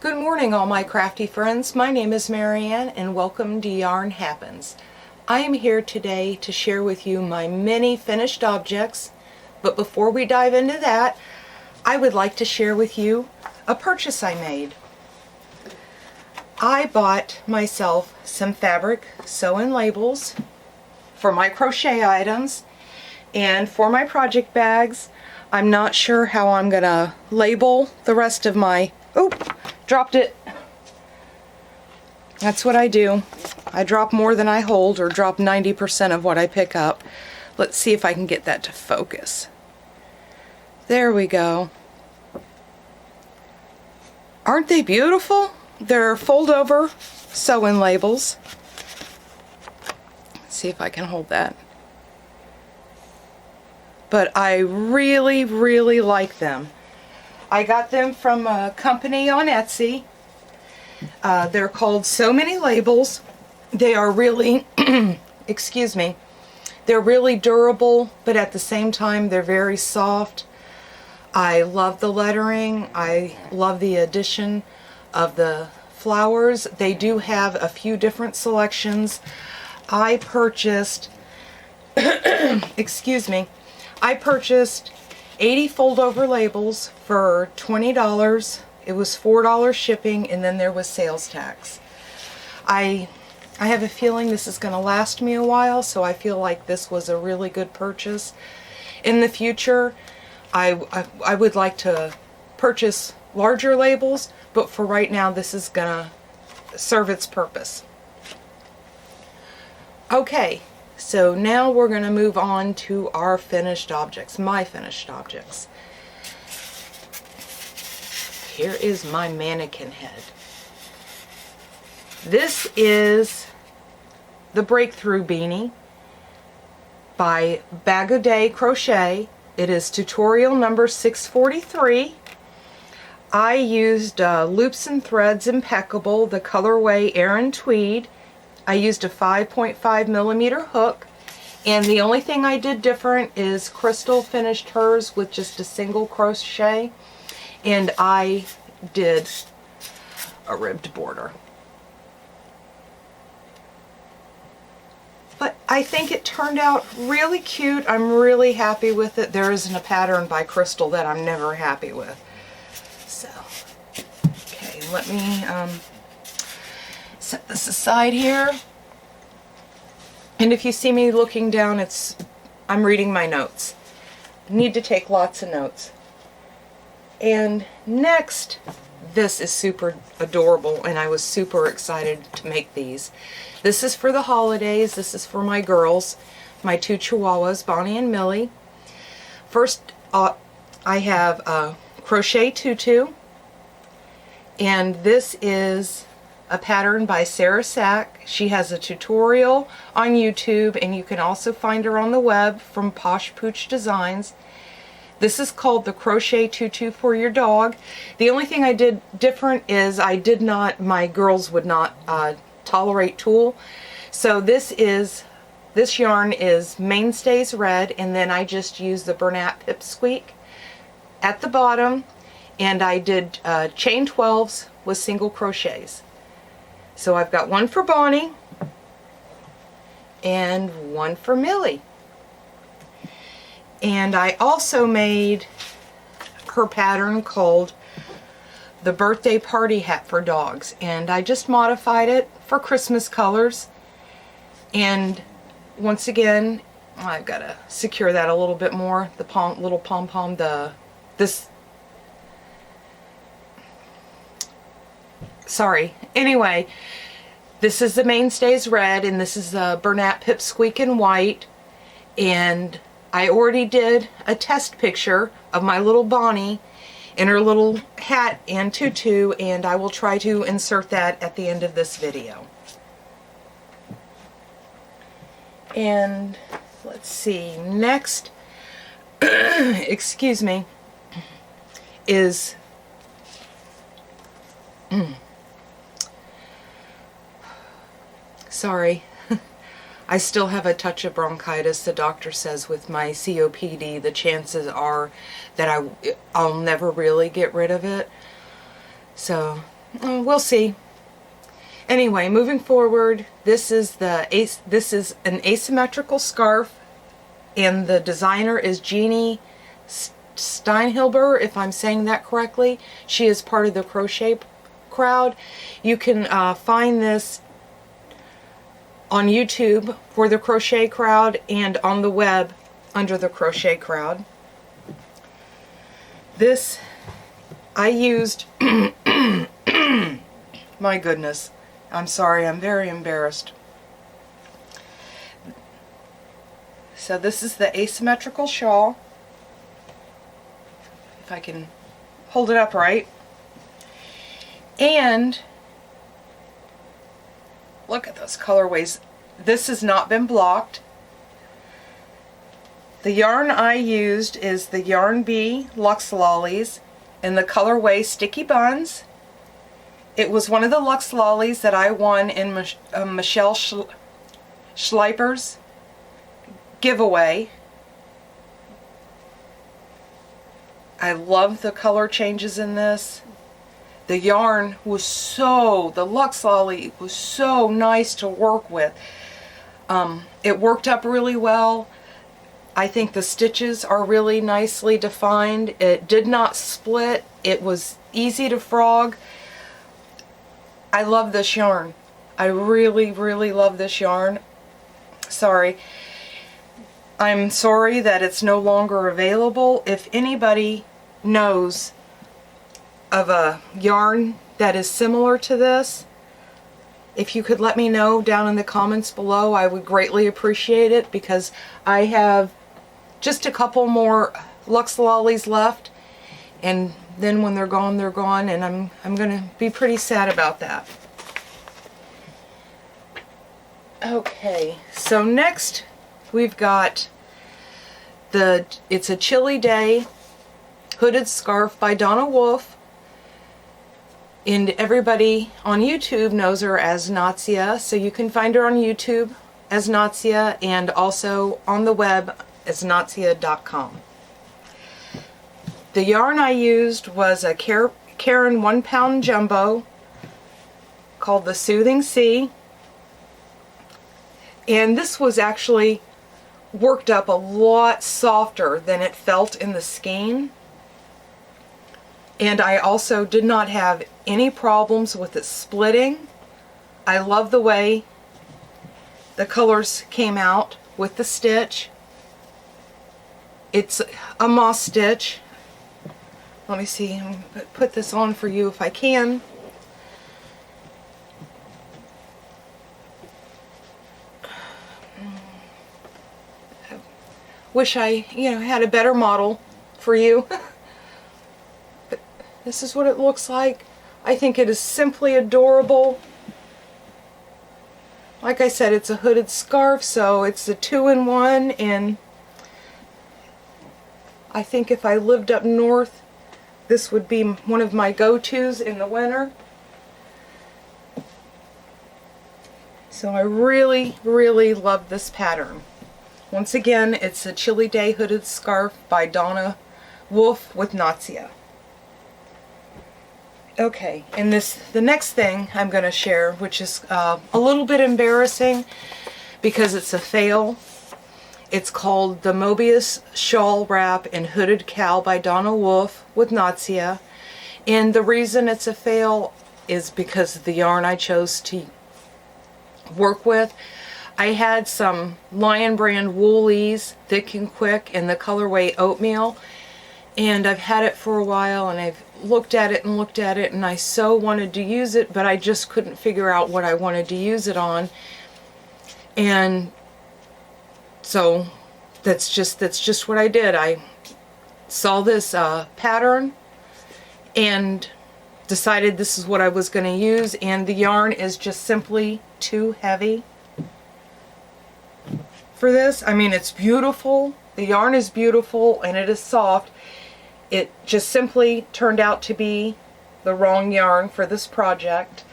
Good morning, all my crafty friends. My name is Marianne and welcome to Yarn Happens. I am here today to share with you my many finished objects, but before we dive into that, I would like to share with you a purchase I made. I bought myself some fabric sew-in labels for my crochet items, and for my project bags, I'm not sure how I'm gonna label the rest of my, dropped it. That's what I do. I drop more than I hold, or drop 90% of what I pick up. Let's see if I can get that to focus. There we go. Aren't they beautiful? They're fold over sew-in labels. Let's see if I can hold that. But I really, really like them. I got them from a company on Etsy. They're called So Many Labels. They are really, excuse me, they're really durable, but at the same time they're very soft. I love the lettering. I love the addition of the flowers. They do have a few different selections. I purchased, excuse me, I purchased 80 fold-over labels for $20. It was $4 shipping, and then there was sales tax. I have a feeling this is going to last me a while, so I feel like this was a really good purchase. In the future, I would like to purchase larger labels, but for right now, this is going to serve its purpose. Okay. So now we're going to move on to our finished objects, my finished objects. Here is my mannequin head. This is the Breakthru Beanie by O Day Crochet. It is tutorial number 643. I used Loops and Threads Impeccable, the colorway Aran Tweed. I used a 5.5 millimeter hook, and the only thing I did different is Crystal finished hers with just a single crochet, and I did a ribbed border. But I think it turned out really cute. I'm really happy with it. There isn't a pattern by Crystal that I'm never happy with. So, okay, let me set this aside here. And if you see me looking down, I'm reading my notes. I need to take lots of notes. And next, this is super adorable, and I was super excited to make these. This is for the holidays. This is for my girls, my two Chihuahuas, Bonnie and Millie. First, I have a Crochet Tutu, and this is a pattern by Sach. She has a tutorial on YouTube, and you can also find her on the web from Posh Pooch Designs. This is called the Crochet Tutu for your dog. The only thing I did different is my girls would not tolerate tulle. So this yarn is Mainstays Red, and then I just used the Bernat Pipsqueak at the bottom, and I did chain 12s with single crochets. So I've got one for Bonnie and one for Millie. And I also made her pattern called the Birthday Party Hat for Dogs. And I just modified it for Christmas colors. And once again, I've got to secure that a little bit more. The little pom-pom, Anyway, this is the Mainstays Red, and this is the Bernat Pipsqueak in white. And I already did a test picture of my little Bonnie in her little hat and tutu, and I will try to insert that at the end of this video. And let's see, next, excuse me, is sorry, I still have a touch of bronchitis. The doctor says with my COPD, the chances are that I'll never really get rid of it. So We'll see. Anyway, moving forward, this is an asymmetrical scarf, and the designer is Jeannie Steinhilber, if I'm saying that correctly. She is part of the Crochet Crowd. You can find this on YouTube for the Crochet Crowd and on the web under the Crochet Crowd. This I used, my goodness, I'm sorry, I'm very embarrassed. So this is the Asymmetrical Shawl. If I can hold it up right. And look at those colorways. This has not been blocked. The yarn I used is the Yarn Bee Luxe Lollies in the colorway Sticky Buns. It was one of the Luxe Lollies that I won in Michelle Schleiper's giveaway. I love the color changes in this. The yarn was the Luxe Lolly was so nice to work with. It worked up really well. I think the stitches are really nicely defined. It did not split. It was easy to frog. I love this yarn. I really, really love this yarn. Sorry. I'm sorry that it's no longer available. If anybody knows of a yarn that is similar to this, if you could let me know down in the comments below, I would greatly appreciate it, because I have just a couple more Luxe Lollies left, and then when they're gone, and I'm gonna be pretty sad about that. Okay, so next we've got it's a Chilly Day hooded scarf by Donna Wolf, and everybody on YouTube knows her as Naztazia, so you can find her on YouTube as Naztazia and also on the web as Naztazia.com. The yarn I used was a Karen 1-pound jumbo called the Soothing Sea, and this was actually worked up a lot softer than it felt in the skein, and I also did not have any problems with it splitting. I love the way the colors came out with the stitch. It's a moss stitch. Let me see, I'm gonna put this on for you if I can. I wish I, had a better model for you. But this is what it looks like. I think it is simply adorable. Like I said, it's a hooded scarf, so it's a 2-in-1, and I think if I lived up north, this would be one of my go-tos in the winter. So I really, really love this pattern. Once again, it's a Chilly Day hooded scarf by Donna Wolf with Naztazia. Okay, and the next thing I'm going to share, which is a little bit embarrassing because it's a fail. It's called the Mobius Shawl Wrap in Hooded Cowl by Donna Wolf with Naztazia. And the reason it's a fail is because of the yarn I chose to work with. I had some Lion Brand Woolies, thick and quick, in the colorway Oatmeal. And I've had it for a while, and I've looked at it, and I so wanted to use it, but I just couldn't figure out what I wanted to use it on. And so that's just what I did. I saw this pattern and decided this is what I was going to use, and the yarn is just simply too heavy for this. I mean, it's beautiful. The yarn is beautiful and it is soft. It just simply turned out to be the wrong yarn for this project.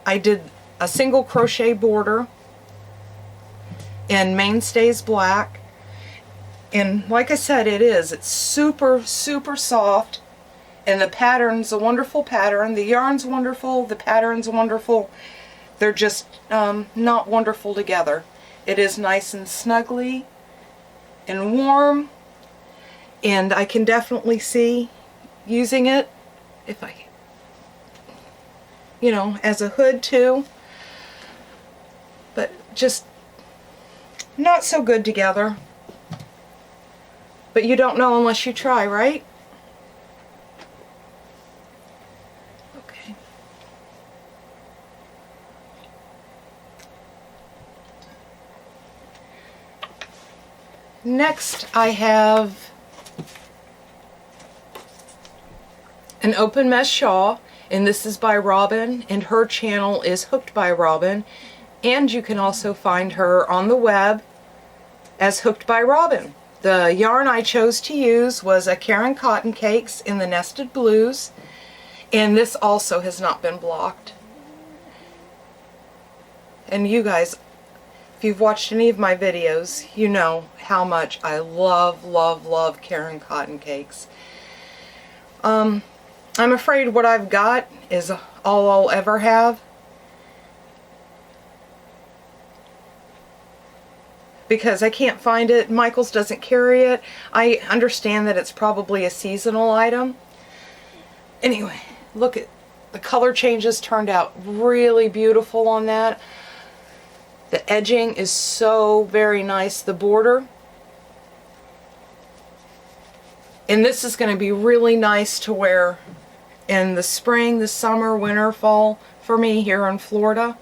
I did a single crochet border in Mainstays Black, and like I said, it's super, super soft, And the pattern's a wonderful pattern. The yarn's wonderful. The pattern's wonderful. They're just not wonderful together. It is nice and snuggly and warm. And I can definitely see using it, if I, you know, as a hood too. But just not so good together. But you don't know unless you try, right? Okay. Next I have an open mesh shawl, and this is by Robin, and her channel is Hooked by Robin, and you can also find her on the web as Hooked by Robin. The yarn I chose to use was a Karen Cotton Cakes in the Nested Blues, and this also has not been blocked. And you guys, if you've watched any of my videos, you know how much I love, love, love Karen Cotton Cakes. I'm afraid what I've got is all I'll ever have, because I can't find it. Michaels doesn't carry it. I understand that it's probably a seasonal item. Anyway, look at the color changes, turned out really beautiful on that. The edging is so very nice, the border. And this is going to be really nice to wear in the spring, the summer, winter, fall for me here in Florida.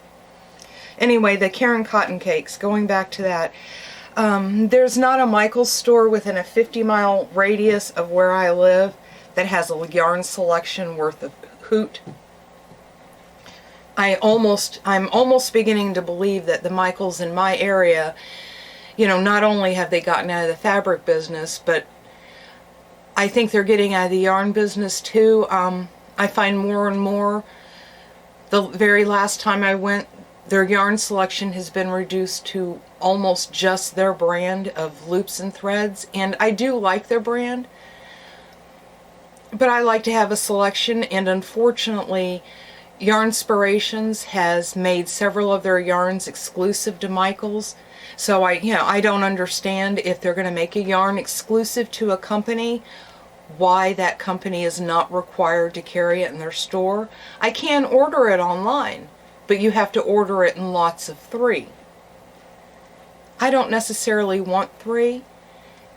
Anyway, the Karen Cotton Cakes, going back to that. There's not a Michaels store within a 50-mile radius of where I live that has a yarn selection worth a hoot. I'm almost beginning to believe that the Michaels in my area, you know, not only have they gotten out of the fabric business, but I think they're getting out of the yarn business too. I find more and more, the very last time I went, their yarn selection has been reduced to almost just their brand of loops and threads, and I do like their brand, but I like to have a selection, and unfortunately Yarnspirations has made several of their yarns exclusive to Michaels. So I don't understand, if they're going to make a yarn exclusive to a company, why that company is not required to carry it in their store. I can order it online, but you have to order it in lots of 3. I don't necessarily want 3,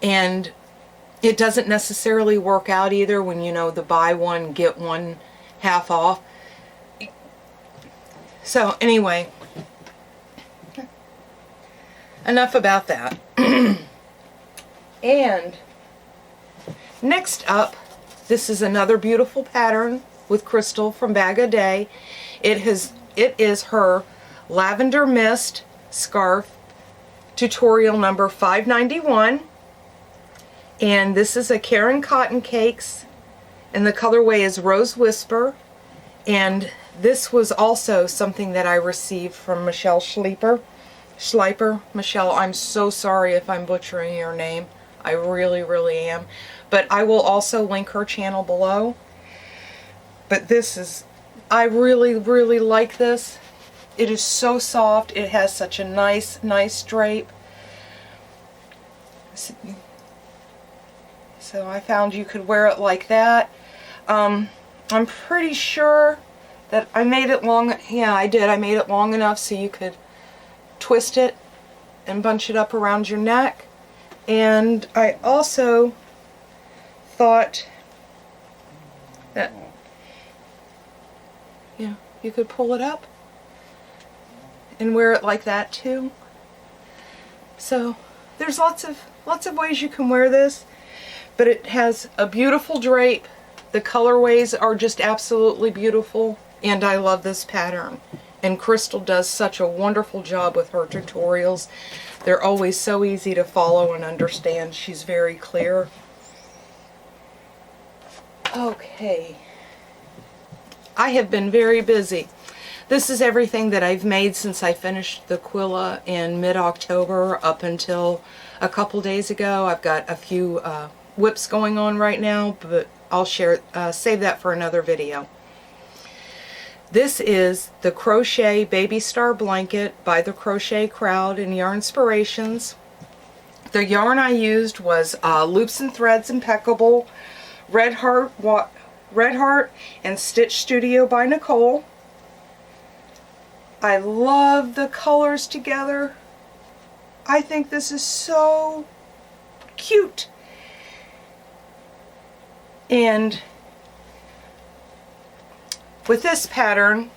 and it doesn't necessarily work out either when, you know, the buy one get one half off. So anyway, enough about that. And next up, this is another beautiful pattern with Crystal from Bag O' Day. It is her Lavender Mist Scarf tutorial number 591, and this is a Karen Cotton Cakes, and the colorway is Rose Whisper. And this was also something that I received from Michelle Schleiper. Michelle, I'm so sorry if I'm butchering your name. I really, really am. But I will also link her channel below. But this is, I really, really like this. It is so soft. It has such a nice, nice drape. So I found you could wear it like that. I'm pretty sure that I made it long. Yeah, I did. I made it long enough so you could twist it and bunch it up around your neck. And I also thought that, yeah, you could pull it up and wear it like that too. So there's lots of ways you can wear this, but it has a beautiful drape. The colorways are just absolutely beautiful, and I love this pattern. And Crystal does such a wonderful job with her tutorials. They're always so easy to follow and understand. She's very clear. Okay. I have been very busy. This is everything that I've made since I finished the Quilla in mid-October up until a couple days ago. I've got a few whips going on right now, but I'll save that for another video. This is the Crochet Baby Star Blanket by the Crochet Crowd in Yarn Inspirations. The yarn I used was Loops and Threads Impeccable, Red Heart and Stitch Studio by Nicole. I love the colors together. I think this is so cute. And with this pattern,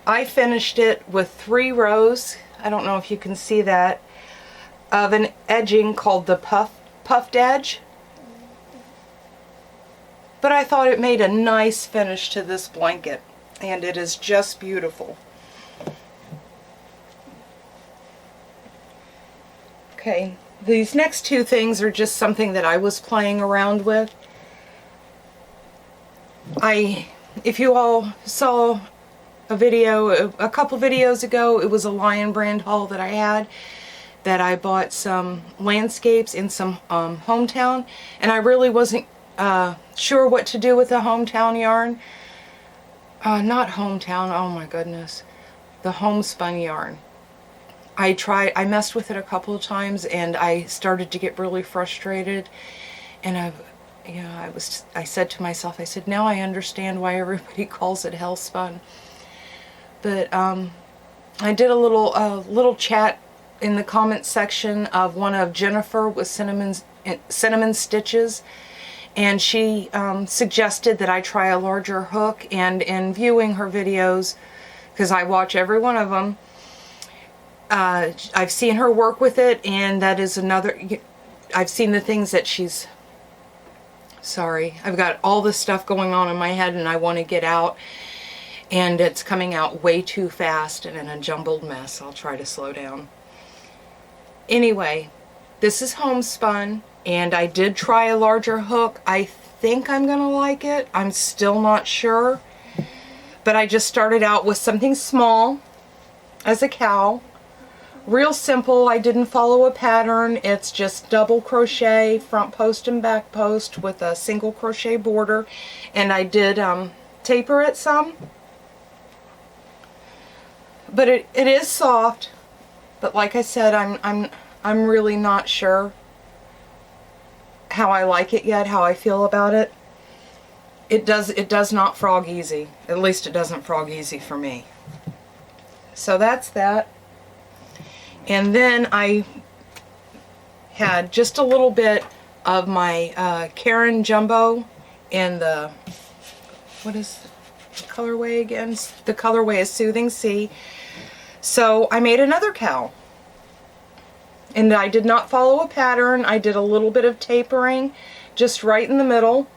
I finished it with 3 rows, I don't know if you can see that, of an edging called the puffed edge. But I thought it made a nice finish to this blanket, and it is just beautiful. Okay, these next 2 things are just something that I was playing around with. If you all saw a video, a couple videos ago, it was a Lion brand haul that I had, that I bought some landscapes in some hometown, and I really wasn't sure what to do with the hometown yarn. Not hometown, oh my goodness, the homespun yarn. I messed with it a couple of times, and I started to get really frustrated, and I said to myself, I said, now I understand why everybody calls it Hellspun. But I did a little chat in the comment section of one of Jennifer with Cinnamon Stitches, and she suggested that I try a larger hook, and in viewing her videos, because I watch every one of them, I've seen her work with it, and that is another, I've seen the things that she's, sorry, I've got all this stuff going on in my head and I want to get out, and it's coming out way too fast and in a jumbled mess. I'll try to slow down. Anyway, this is homespun, and I did try a larger hook. I think I'm gonna like it. I'm still not sure, but I just started out with something small as a cowl. Real simple. I didn't follow a pattern. It's just double crochet front post and back post with a single crochet border, and I did taper it some, but it is soft. But like I said, I'm really not sure how I like it yet, how I feel about it. It does not frog easy. At least it doesn't frog easy for me. So that's that. And then I had just a little bit of my Karen Jumbo in the, what is the colorway again? The colorway is Soothing Sea. So I made another cowl. And I did not follow a pattern. I did a little bit of tapering just right in the middle.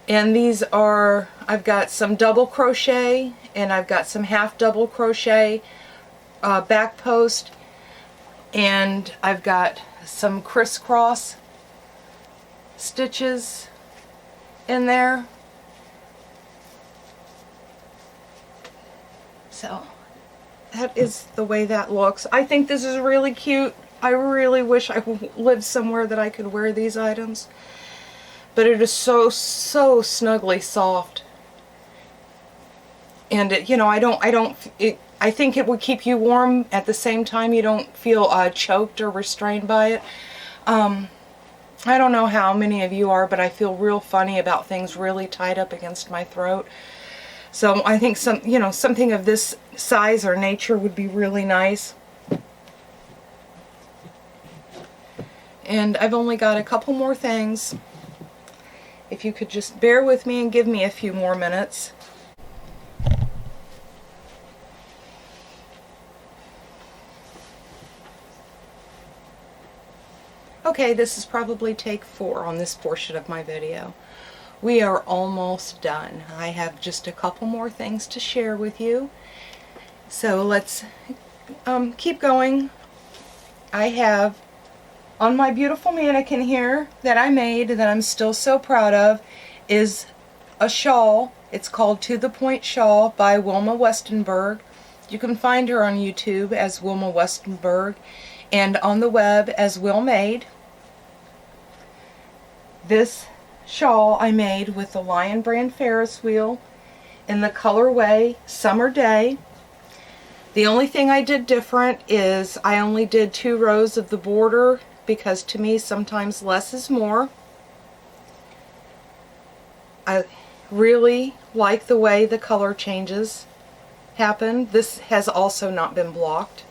And these are, I've got some double crochet, and I've got some half double crochet back post, and I've got some crisscross stitches in there. So that is the way that looks. I think this is really cute. I really wish I lived somewhere that I could wear these items, but it is so snugly soft. And it, you know, I think it would keep you warm at the same time. You don't feel choked or restrained by it. I don't know how many of you are, but I feel real funny about things really tied up against my throat. So I think something of this size or nature would be really nice. And I've only got a couple more things. If you could just bear with me and give me a few more minutes. Okay, this is probably take 4 on this portion of my video. We are almost done. I have just a couple more things to share with you. So let's keep going. I have on my beautiful mannequin here that I made, that I'm still so proud of, is a shawl. It's called To the Pont Shawl by Wilma Westenburg. You can find her on YouTube as Wilma Westenburg, and on the web as Will Made. This shawl I made with the Lion Brand Ferris wheel in the colorway Summer Day. The only thing I did different is I only did 2 rows of the border because to me sometimes less is more. I really like the way the color changes happen. This has also not been blocked.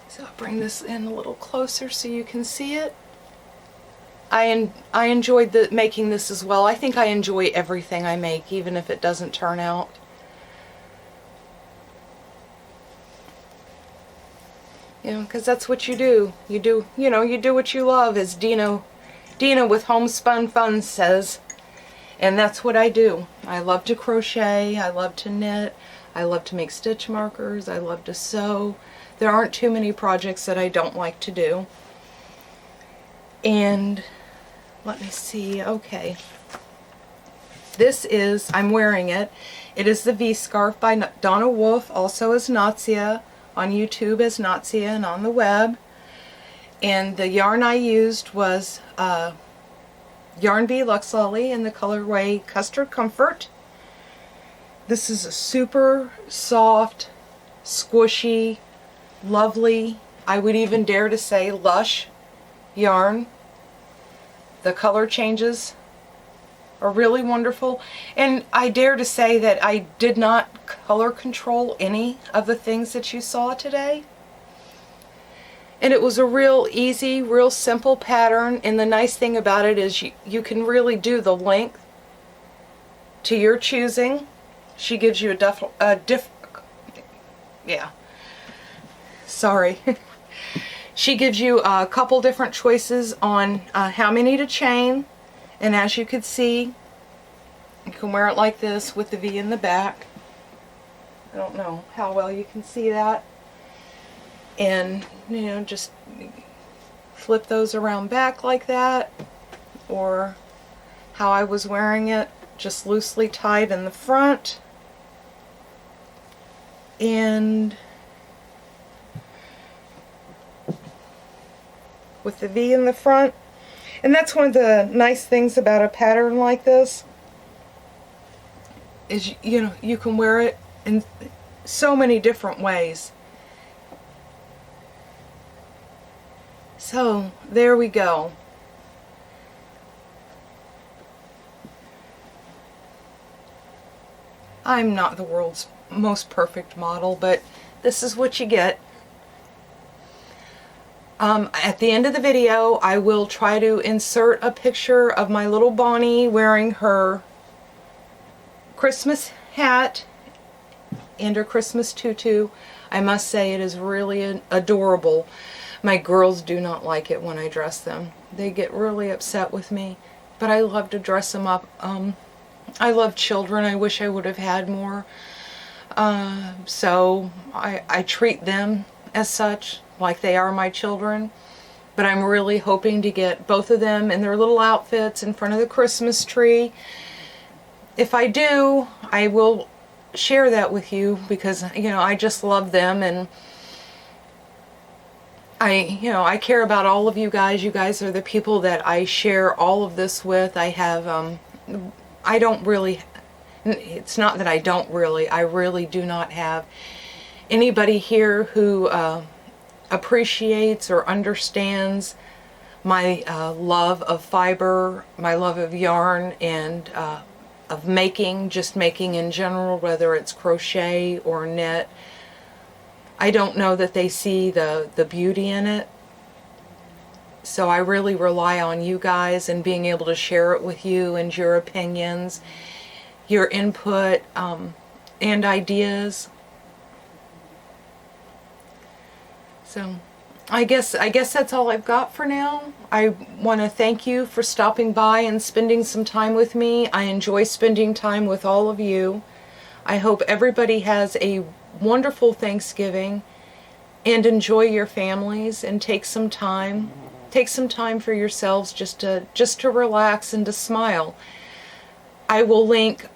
So I'll bring this in a little closer so you can see it. I enjoyed making this as well. I think I enjoy everything I make, even if it doesn't turn out. You know, because that's what you do. You do what you love, as Dina with Homespun Fun says. And that's what I do. I love to crochet, I love to knit, I love to make stitch markers, I love to sew. There aren't too many projects that I don't like to do. And let me see, okay. This is, I'm wearing it. It is the V-Scarf by Donna Wolf, also as Naztazia, on YouTube as Naztazia and on the web. And the yarn I used was Yarn Bee Lux Lolly in the colorway Custard Comfort. This is a super soft, squishy, lovely, I would even dare to say lush yarn. The color changes are really wonderful, and I dare to say that I did not color control any of the things that you saw today. And it was a real easy, real simple pattern, and the nice thing about it is you can really do the length to your choosing. She gives you She gives you a couple different choices on how many to chain, and as you can see, you can wear it like this with the V in the back. I don't know how well you can see that. And, you know, just flip those around back like that, or how I was wearing it, just loosely tied in the front. And with the V in the front. And that's one of the nice things about a pattern like this, is, you know, you can wear it in so many different ways. So there we go. I'm not the world's most perfect model, but this is what you get. At the end of the video, I will try to insert a picture of my little Bonnie wearing her Christmas hat and her Christmas tutu. I must say it is really adorable. My girls do not like it when I dress them. They get really upset with me, but I love to dress them up. I love children. I wish I would have had more. So I treat them as such, like they are my children. But I'm really hoping to get both of them in their little outfits in front of the Christmas tree. If I do, I will share that with you, because, you know, I just love them, and I care about all of you guys. You guys are the people that I share all of this with. I have, I don't really, it's not that I don't really, I really do not have anybody here who appreciates or understands my love of fiber, my love of yarn, and of making, just making in general, whether it's crochet or knit. I don't know that they see the beauty in it. So I really rely on you guys and being able to share it with you, and your opinions, your input, and ideas. So I guess that's all I've got for now. I want to thank you for stopping by and spending some time with me. I enjoy spending time with all of you. I hope everybody has a wonderful Thanksgiving, and enjoy your families, and take some time for yourselves just to relax and to smile. I will link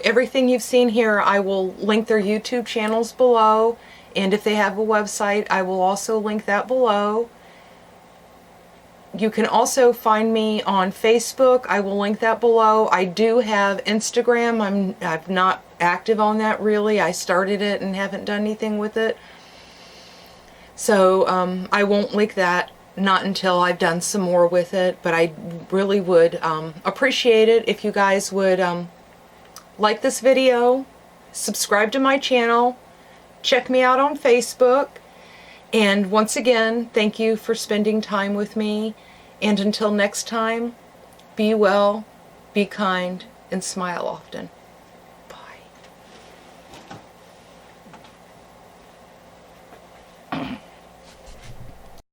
everything you've seen here. I will link their YouTube channels below. And if they have a website, I will also link that below. You can also find me on Facebook. I will link that below. I do have Instagram. I'm not active on that really. I started it and haven't done anything with it. So I won't link that, not until I've done some more with it. But I really would appreciate it if you guys would like this video, subscribe to my channel, check me out on Facebook, and once again, thank you for spending time with me. And until next time, be well, be kind, and smile often.